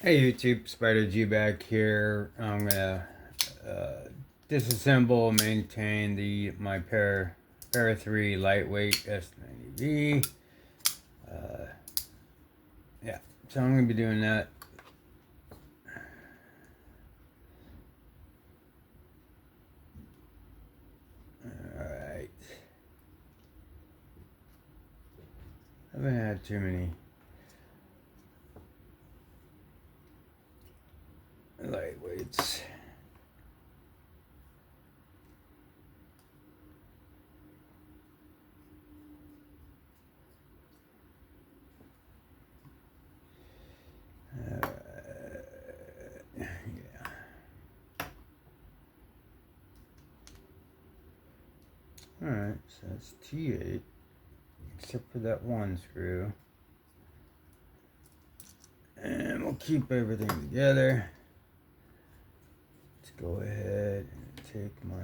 Hey YouTube, Spider G back here. I'm gonna disassemble, maintain my Para 3 lightweight s90v. Yeah, so I'm gonna be doing that. Alright. Haven't had too many lightweights. Yeah. Alright, so that's T8, except for that one screw. And we'll keep everything together. Let's go ahead and take my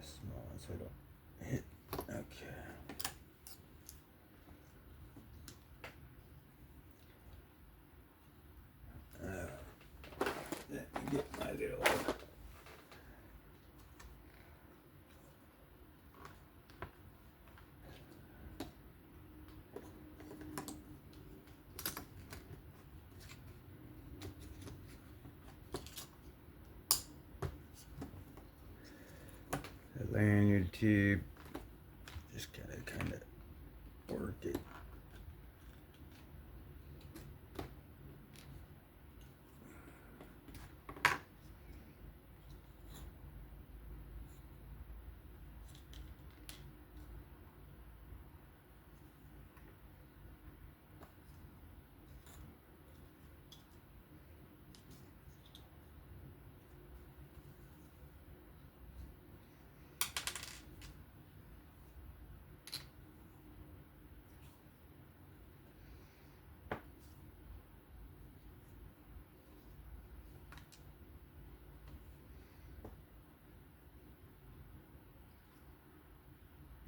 small one so I don't hit. Okay. Let me get my little lanyard tube. Just gotta kind of work it.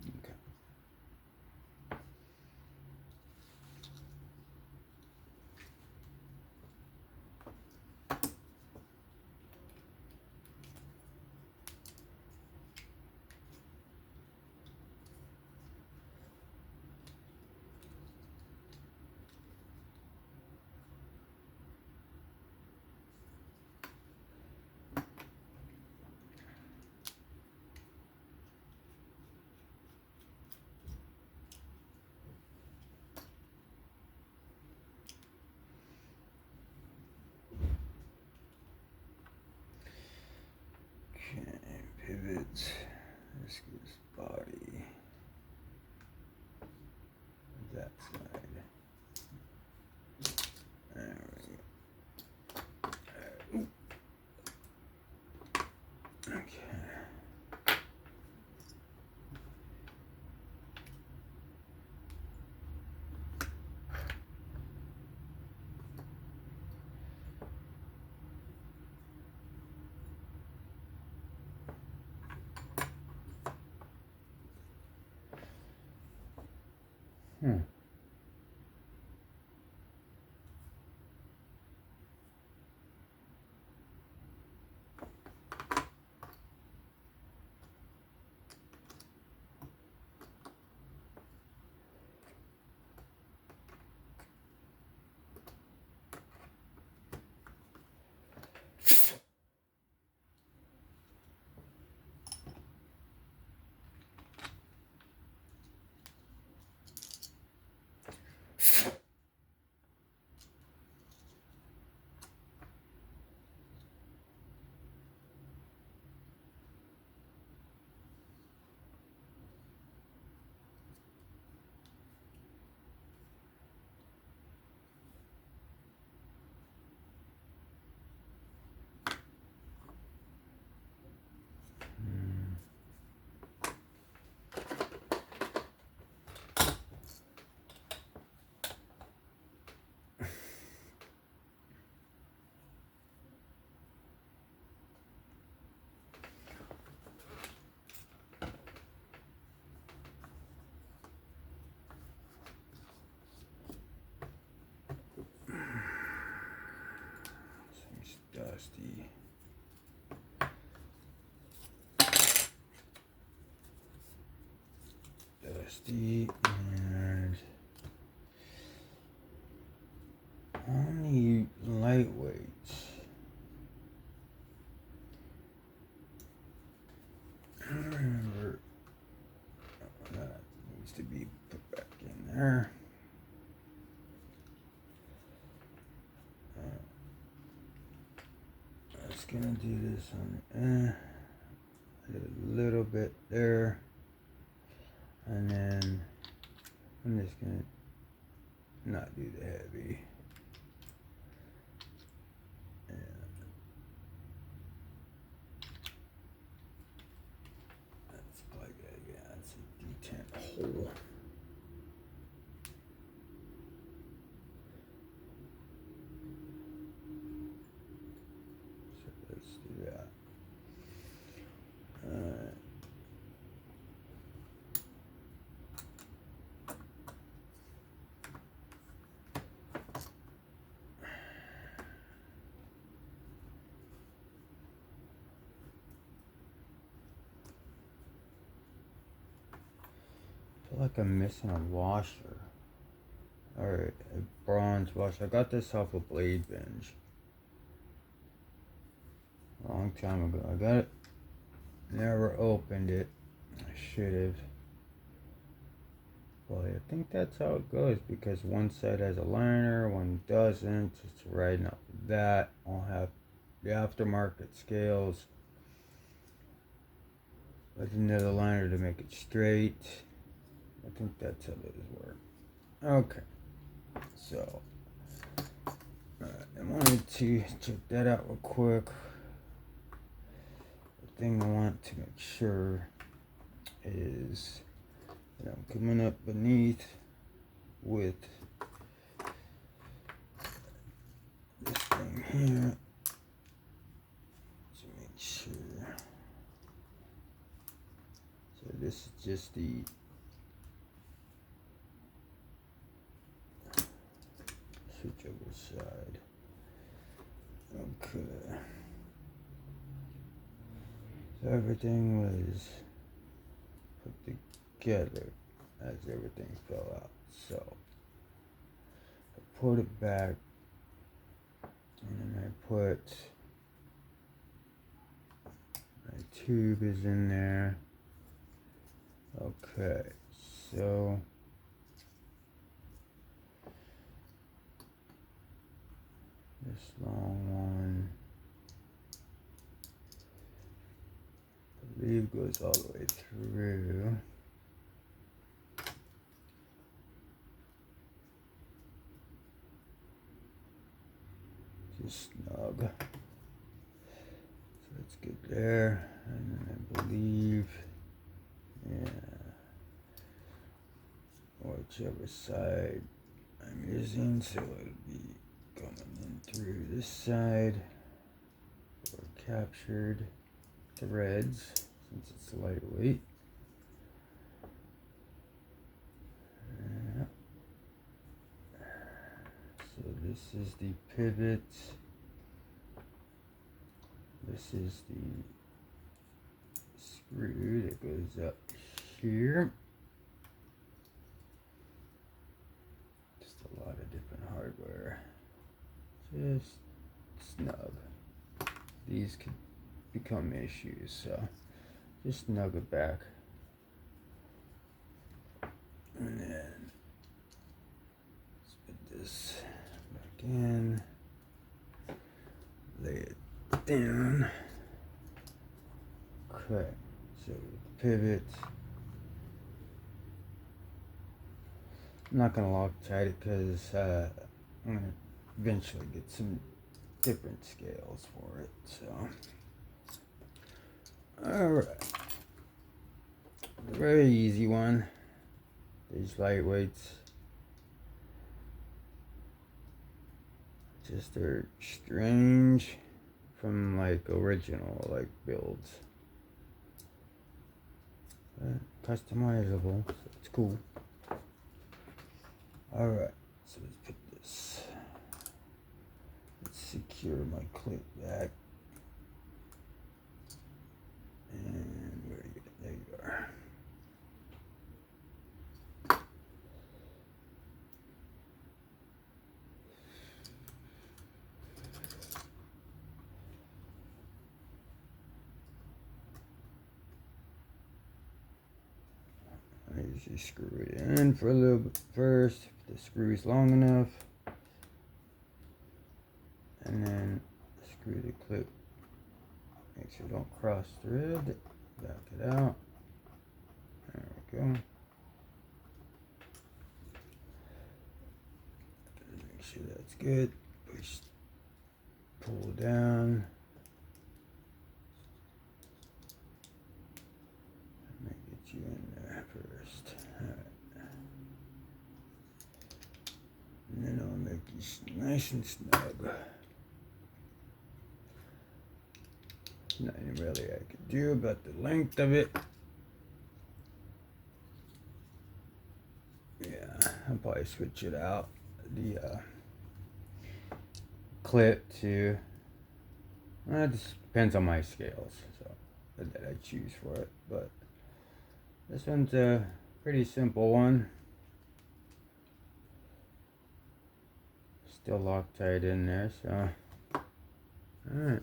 Okay. Okay, pivots. This is body. That side. There we go. Okay. dusty. And only lightweight. I don't remember. That needs to be put back in there. I was gonna do this on a little bit there, and then I'm just gonna not do the heavy. That's like that, yeah, that's a detent hole. So let's do that. I feel like I'm missing a washer. Alright, a bronze washer. I got this off a Blade Binge a long time ago. I got it, never opened it. I should have. Well, I think that's how it goes, because one side has a liner, one doesn't. It's riding up that. I'll have the aftermarket scales with another liner to make it straight. I think that's how those work. Okay, so I wanted to check that out real quick. The thing I want to make sure is that I'm coming up beneath with this thing here to make sure. So this is just the switch over side. Okay. So everything was put together as everything fell out. So I put it back, and then I put my tube is in there. Okay, so this long one, I believe, goes all the way through. Just snug. So it's good there. And then I believe, yeah, whichever side I'm using, so it'll be coming in through this side or captured threads, since it's lightweight. So this is the pivot. This is the screw that goes up here. Just a lot of different hardware. Just snug. These could become issues, so just snug it back. And then let's put this back in. Lay it down. Okay, so pivot. I'm not gonna Loctite it because I'm gonna eventually get some different scales for it. So, all right, very easy one. These lightweights, just they're strange from like original like builds. Customizable, so it's cool. Alright, so let's put this. Let's secure my clip back. And where are you? There you are. I usually screw it in for a little bit first, if the screw is long enough, and then screw the clip. Make sure you don't cross thread. Back it out. There we go. Make sure that's good. Push, pull down. Let me get you in there first. Alright. And then I'll make you nice and snug. Nothing really I could do about the length of it. Yeah, I'll probably switch it out. The clip to, it just depends on my scales, so that I choose for it. But this one's a pretty simple one. Still Loctite in there, so alright.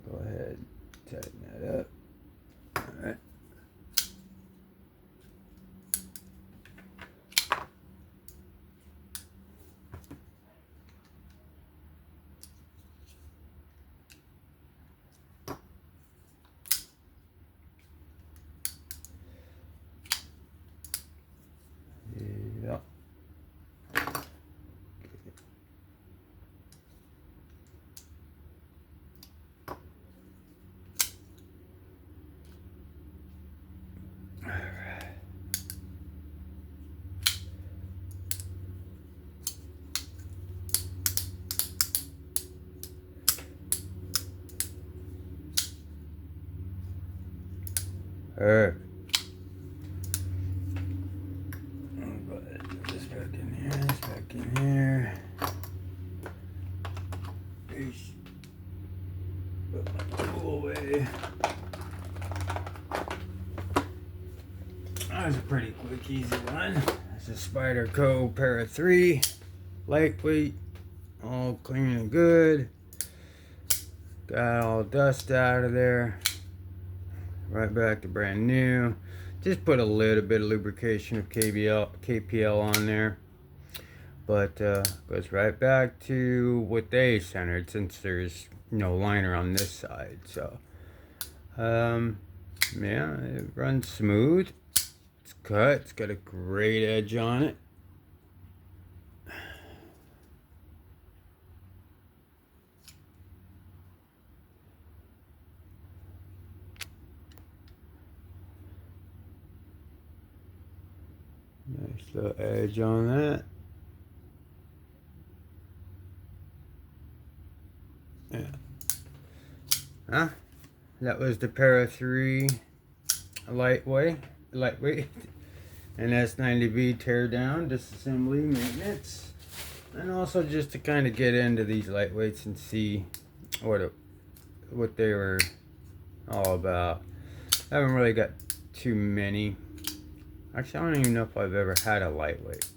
Go ahead, tighten that up. Alright. Yeah. Perfect. Go ahead, put this back in here, this back in here. Peace. Put my tool away. That was a pretty quick, easy one. It's a Spyderco Para 3. Lightweight, all clean and good. Got all dust out of there. Right back to brand new. Just put a little bit of lubrication of KPL on there. But goes right back to what they centered, since there's no liner on this side. So yeah, it runs smooth. It's cut. It's got a great edge on it. Nice little edge on that. Yeah. Huh? That was the Para 3 lightweight, and s90v tear down, disassembly, maintenance, and also just to kind of get into these lightweights and see what they were all about. I haven't really got too many. Actually, I don't even know if I've ever had a lightweight,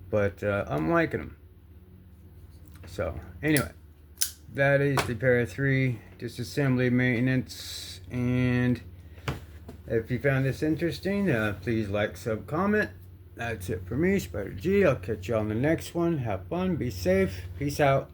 but I'm liking them. So anyway, that is the Para 3 disassembly, maintenance, and if you found this interesting, please like, sub, comment. That's it for me, Spider G. I'll catch you on the next one. Have fun, be safe, peace out.